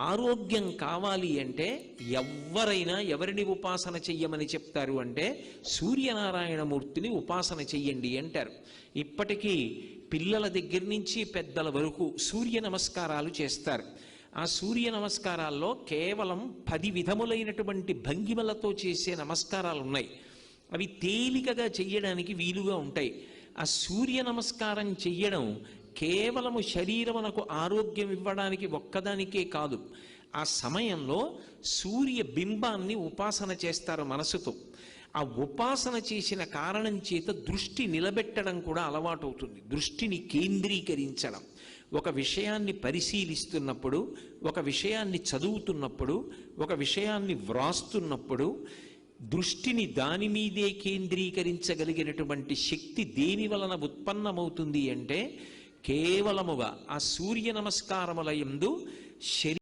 ఆరోగ్యం కావాలి అంటే ఎవరైనా ఎవరిని ఉపాసన చెయ్యమని చెప్తారు అంటే సూర్యనారాయణమూర్తిని ఉపాసన చెయ్యండి అంటారు. ఇప్పటికీ పిల్లల దగ్గర నుంచి పెద్దల వరకు సూర్య నమస్కారాలు చేస్తారు. ఆ సూర్య నమస్కారాల్లో కేవలం 10 విధములైనటువంటి భంగిమలతో చేసే నమస్కారాలు ఉన్నాయి. అవి తేలికగా చెయ్యడానికి వీలుగా ఉంటాయి. ఆ సూర్య నమస్కారం చెయ్యడం కేవలము శరీరమునకు ఆరోగ్యం ఇవ్వడానికి ఒక్కదానికే కాదు, ఆ సమయంలో సూర్య బింబాన్ని ఉపాసన చేస్తారు మనసుతో. ఆ ఉపాసన చేసిన కారణం చేత దృష్టి నిలబెట్టడం కూడా అలవాటు అవుతుంది. దృష్టిని కేంద్రీకరించడం, ఒక విషయాన్ని పరిశీలిస్తున్నప్పుడు, ఒక విషయాన్ని చదువుతున్నప్పుడు, ఒక విషయాన్ని వ్రాస్తున్నప్పుడు దృష్టిని దాని మీదే కేంద్రీకరించగలిగినటువంటి శక్తి దేని వలన ఉత్పన్నమవుతుంది అంటే కేవలముగా ఆ సూర్య నమస్కారముల యందు